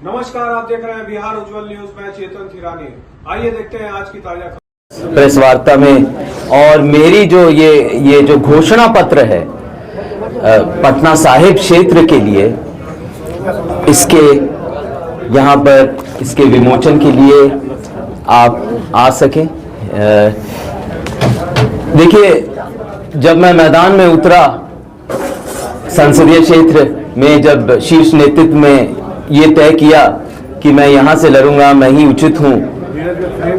नमस्कार, आप देख रहे हैं बिहार उज्जवल न्यूज। मैं चेतन थिरानी। आइए देखते हैं आज की ताजा खबर प्रेस वार्ता में। और मेरी जो ये जो घोषणा पत्र है पटना साहिब क्षेत्र के लिए, इसके यहाँ पर इसके विमोचन के लिए आप आ सकें। देखिए, जब मैं मैदान में उतरा संसदीय क्षेत्र में, जब शीर्ष नेतृत्व में ये तय किया कि मैं यहाँ से लड़ूंगा, मैं ही उचित हूँ,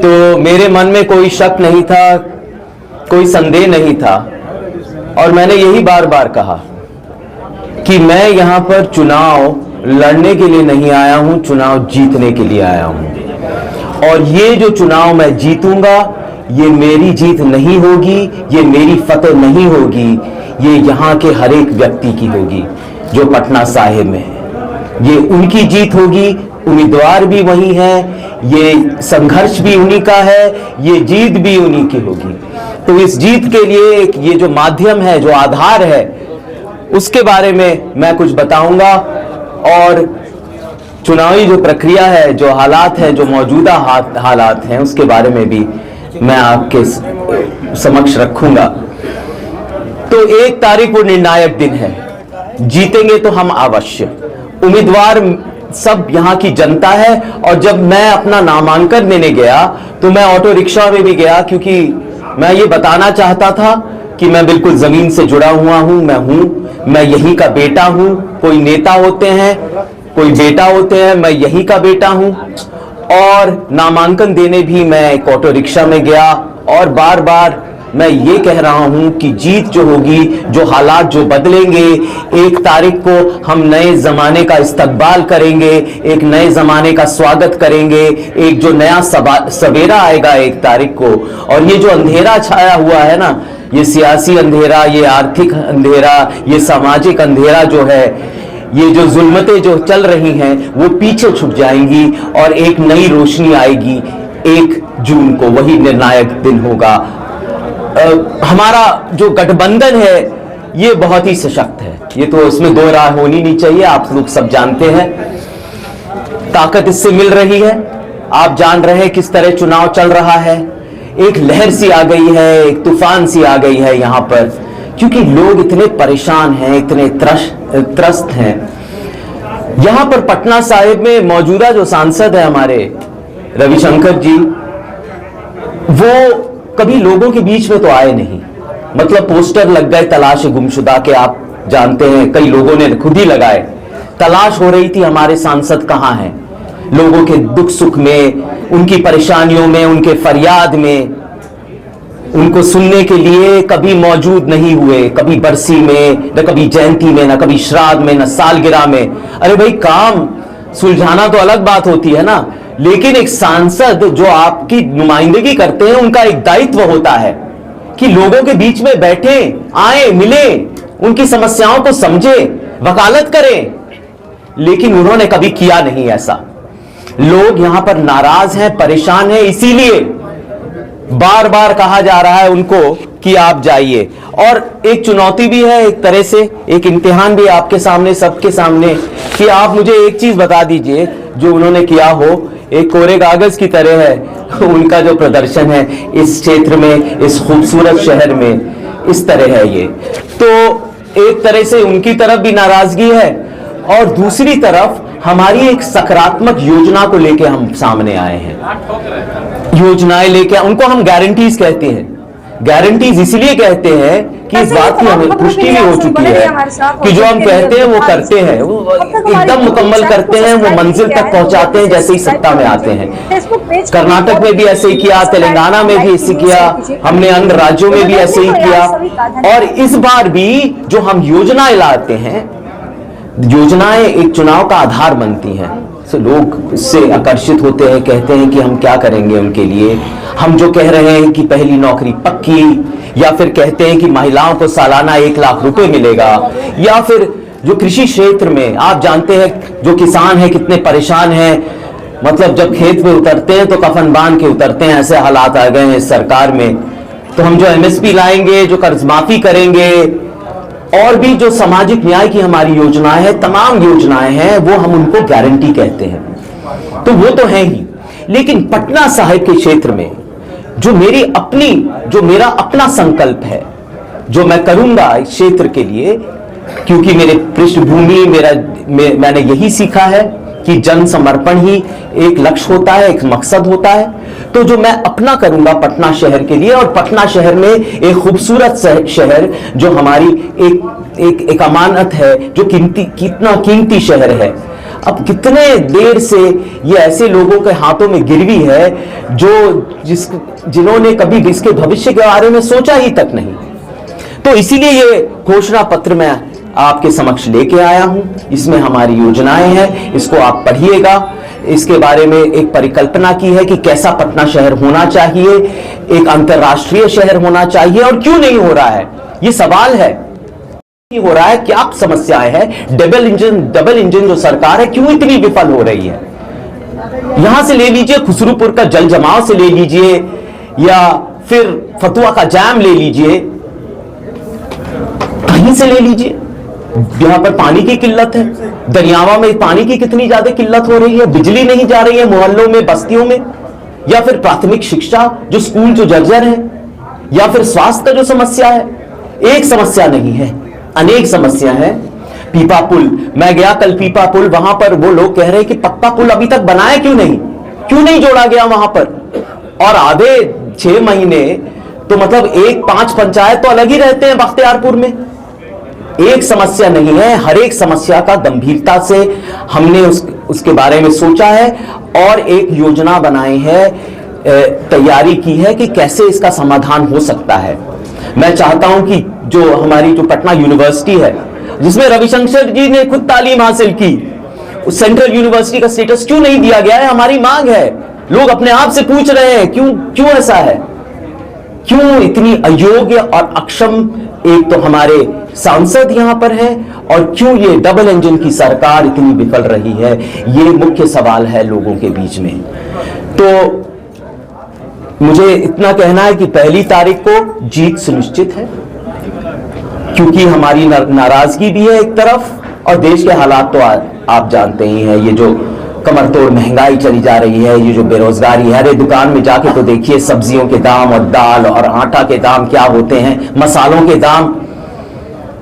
तो मेरे मन में कोई शक नहीं था, कोई संदेह नहीं था। और मैंने यही बार बार कहा कि मैं यहाँ पर चुनाव लड़ने के लिए नहीं आया हूँ, चुनाव जीतने के लिए आया हूँ। और ये जो चुनाव मैं जीतूंगा, ये मेरी जीत नहीं होगी, ये मेरी फतेह नहीं होगी, ये यहाँ के हर एक व्यक्ति की होगी जो पटना साहिब में है। ये उनकी जीत होगी, उम्मीदवार भी वही हैं, ये संघर्ष भी उन्हीं का है, ये जीत भी उन्हीं की होगी। तो इस जीत के लिए एक ये जो माध्यम है, जो आधार है, उसके बारे में मैं कुछ बताऊंगा। और चुनावी जो प्रक्रिया है, जो हालात है, जो मौजूदा हालात हैं, उसके बारे में भी मैं आपके समक्ष रखूंगा। तो 1 तारीख वो निर्णायक दिन है। जीतेंगे तो हम अवश्य, उम्मीदवार सब यहाँ की जनता है। और जब मैं अपना नामांकन देने गया तो मैं ऑटो रिक्शा में भी गया, क्योंकि मैं ये बताना चाहता था कि मैं बिल्कुल जमीन से जुड़ा हुआ हूं, मैं यहीं का बेटा हूं। कोई नेता होते हैं, कोई बेटा होते हैं, मैं यहीं का बेटा हूं। और नामांकन देने भी मैं एक ऑटो रिक्शा में गया और बार बार मैं ये कह रहा हूं कि जीत जो होगी, जो हालात जो बदलेंगे, 1 तारीख को हम नए जमाने का इस्तकबाल करेंगे, एक नए जमाने का स्वागत करेंगे, एक जो नया सवेरा आएगा 1 तारीख को। और ये जो अंधेरा छाया हुआ है ना, ये सियासी अंधेरा, ये आर्थिक अंधेरा, ये सामाजिक अंधेरा जो है, ये जो जुल्मतें जो चल रही हैं, वो पीछे छूट जाएंगी और एक नई रोशनी आएगी 1 जून को। वही निर्णायक दिन होगा। हमारा जो गठबंधन है ये बहुत ही सशक्त है, ये तो इसमें 2 राय होनी नहीं चाहिए। आप लोग सब जानते हैं, ताकत इससे मिल रही है। आप जान रहे हैं किस तरह चुनाव चल रहा है। एक लहर सी आ गई है, एक तूफान सी आ गई है यहाँ पर, क्योंकि लोग इतने परेशान हैं, इतने त्रस्त हैं। यहाँ पर पटना साहिब में मौजूदा जो सांसद है हमारे रविशंकर जी, वो कभी लोगों के बीच में तो आए नहीं। मतलब पोस्टर लग गए तलाश गुमशुदा के, आप जानते हैं, कई लोगों ने खुद ही लगाए। तलाश हो रही थी हमारे सांसद कहां हैं, लोगों के दुख सुख में, उनकी परेशानियों में, उनके फरियाद में, उनको सुनने के लिए कभी मौजूद नहीं हुए। कभी बरसी में, न कभी जयंती में, न कभी श्राद्ध में, न सालगिरह में। अरे भाई, काम सुलझाना तो अलग बात होती है ना, लेकिन एक सांसद जो आपकी नुमाइंदगी करते हैं, उनका एक दायित्व होता है कि लोगों के बीच में बैठे, आए, मिले, उनकी समस्याओं को समझे, वकालत करें। लेकिन उन्होंने कभी किया नहीं ऐसा। लोग यहां पर नाराज हैं, परेशान हैं, इसीलिए बार बार कहा जा रहा है उनको कि आप जाइए। और एक चुनौती भी है, एक तरह से एक इम्तिहान भी आपके सामने, सबके सामने, कि आप मुझे एक चीज बता दीजिए जो उन्होंने किया हो। एक कोरे कागज की तरह है उनका जो प्रदर्शन है इस क्षेत्र में, इस खूबसूरत शहर में, इस तरह है ये। तो एक तरह से उनकी तरफ भी नाराजगी है और दूसरी तरफ हमारी एक सकारात्मक योजना को लेके हम सामने आए हैं। योजनाएं लेके, उनको हम गारंटीज कहते हैं। गारंटीज इसलिए कहते हैं कि इस बात की हमें पुष्टि भी हो चुकी है कि जो हम कहते हैं वो करते हैं, वो एकदम मुकम्मल करते हैं, वो मंजिल तक पहुंचाते हैं जैसे ही सत्ता में आते हैं। कर्नाटक में भी ऐसे ही किया, तेलंगाना में भी ऐसे किया, हमने अन्य राज्यों में भी ऐसे ही किया। और इस बार भी जो हम योजनाएं लाते हैं, योजनाएं एक चुनाव का आधार बनती हैं। तो लोग इससे आकर्षित होते हैं, कहते हैं कि हम क्या करेंगे उनके लिए। हम जो कह रहे हैं कि पहली नौकरी पक्की, या फिर कहते हैं कि महिलाओं को सालाना 1 लाख रुपए मिलेगा, या फिर जो कृषि क्षेत्र में आप जानते हैं जो किसान हैं कितने परेशान हैं। मतलब जब खेत में उतरते हैं तो कफन बांध के उतरते हैं, ऐसे हालात आ गए हैं इस सरकार में। तो हम जो एमएसपी लाएंगे, जो कर्ज माफी करेंगे, और भी जो सामाजिक न्याय की हमारी योजनाएं हैं, तमाम योजनाएं हैं, वो हम उनको गारंटी कहते हैं, तो वो तो है ही। लेकिन पटना साहिब के क्षेत्र में जो मेरा अपना संकल्प है, जो मैं करूंगा इस क्षेत्र के लिए, क्योंकि मेरे पृष्ठभूमि मैंने यही सीखा है कि जन समर्पण ही एक लक्ष्य होता है, एक मकसद होता है। तो जो मैं अपना करूंगा पटना शहर के लिए, और पटना शहर में एक खूबसूरत शहर जो हमारी एक अमानत है, जो कितना कीमती शहर है। अब कितने देर से ये ऐसे लोगों के हाथों में गिरवी है जिन्होंने कभी इसके भविष्य के बारे में सोचा ही तक नहीं। तो इसीलिए ये घोषणा पत्र मैं आपके समक्ष लेके आया हूं। इसमें हमारी योजनाएं हैं, इसको आप पढ़िएगा। इसके बारे में एक परिकल्पना की है कि कैसा पटना शहर होना चाहिए, एक अंतर्राष्ट्रीय शहर होना चाहिए, और क्यों नहीं हो रहा है, ये सवाल है। हो रहा है, क्या समस्याएं हैं, डबल इंजन जो सरकार है क्यों इतनी विफल हो रही है। यहां से ले लीजिए, खुसरूपुर का जल जमाव से ले लीजिए, या फिर फतुआ का जाम ले लीजिए, कहीं से ले लीजिए, यहां पर पानी की किल्लत है। दरियावा में पानी की कितनी ज्यादा किल्लत हो रही है, बिजली नहीं जा रही है मोहल्लों में, बस्तियों में, या फिर प्राथमिक शिक्षा जो स्कूल जो जर्जर है, या फिर स्वास्थ्य का जो समस्या है। एक समस्या नहीं है, अनेक समस्या है। पीपा पुल, मैं गया कल पीपा पुल, वहां पर वो लोग कह रहे हैं कि पक्का पुल अभी तक बनाया क्यों नहीं जोड़ा गया वहां पर। और आधे 6 महीने तो मतलब 5 पंचायत तो अलग ही रहते हैं बख्तियारपुर में। एक समस्या नहीं है, हर एक समस्या का गंभीरता से हमने उसके बारे में सोचा है और एक योजना बनाई है, तैयारी की है कि कैसे इसका समाधान हो सकता है। मैं चाहता हूं कि जो हमारी जो पटना यूनिवर्सिटी है, जिसमें रविशंकर जी ने खुद तालीम हासिल की, उस सेंट्रल यूनिवर्सिटी का स्टेटस क्यों नहीं दिया गया है, हमारी मांग है। लोग अपने आप से पूछ रहे हैं क्यों ऐसा है, क्यों इतनी अयोग्य और अक्षम एक तो हमारे सांसद यहां पर है, और क्यों ये डबल इंजन की सरकार इतनी विफल रही है। ये मुख्य सवाल है लोगों के बीच में। तो मुझे इतना कहना है कि 1 तारीख को जीत सुनिश्चित है, क्योंकि हमारी नाराजगी भी है एक तरफ, और देश के हालात तो आप जानते ही हैं। ये जो कमरतोड़ महंगाई चली जा रही है, ये जो बेरोजगारी है, अरे दुकान में जाके तो देखिए सब्जियों के दाम और दाल और आटा के दाम क्या होते हैं, मसालों के दाम।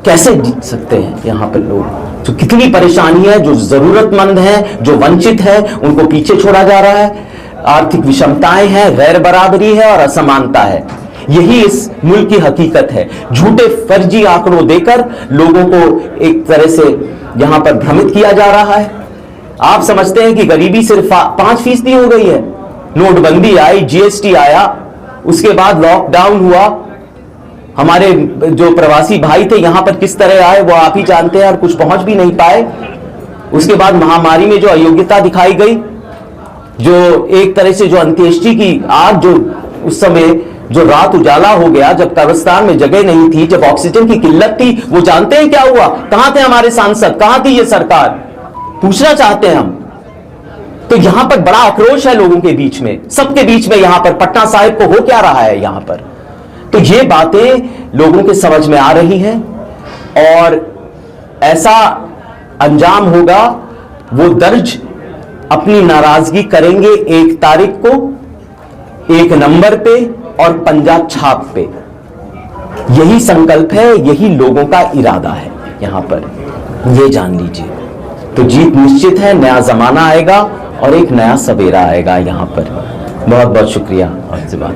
कैसे जीत सकते हैं यहाँ पर लोग। तो कितनी परेशानी है, जो जरूरतमंद है, जो वंचित है, उनको पीछे छोड़ा जा रहा है। आर्थिक विषमताएं हैं, गैर बराबरी है और असमानता है। यही इस मुल्क की हकीकत है। झूठे फर्जी आंकड़ों देकर लोगों को एक तरह से यहां पर भ्रमित किया जा रहा है। आप समझते हैं कि गरीबी सिर्फ 5% हो गई है। नोटबंदी आई, जीएसटी आया, उसके बाद लॉकडाउन हुआ। हमारे जो प्रवासी भाई थे यहां पर किस तरह आए वो आप ही जानते हैं, और कुछ पहुंच भी नहीं पाए। उसके बाद महामारी में जो अयोग्यता दिखाई गई, जो एक तरह से जो अंत्येष्टि की आग, जो उस समय जो रात उजाला हो गया, जब कब्रिस्तान में जगह नहीं थी, जब ऑक्सीजन की किल्लत थी, वो जानते हैं क्या हुआ? कहां थे हमारे सांसद, कहां थी ये सरकार? पूछना चाहते हैं हम। तो यहां पर बड़ा आक्रोश है लोगों के बीच में, सबके बीच में। यहां पर पटना साहिब को हो क्या रहा है यहां पर, तो ये बातें लोगों के समझ में आ रही हैं, और ऐसा अंजाम होगा, वो दर्ज अपनी नाराजगी करेंगे 1 तारीख को, 1 नंबर पे और पंजा छाप पे। यही संकल्प है, यही लोगों का इरादा है यहां पर, ये जान लीजिए। तो जीत निश्चित है, नया जमाना आएगा और एक नया सवेरा आएगा यहां पर। बहुत बहुत शुक्रिया आपसे बात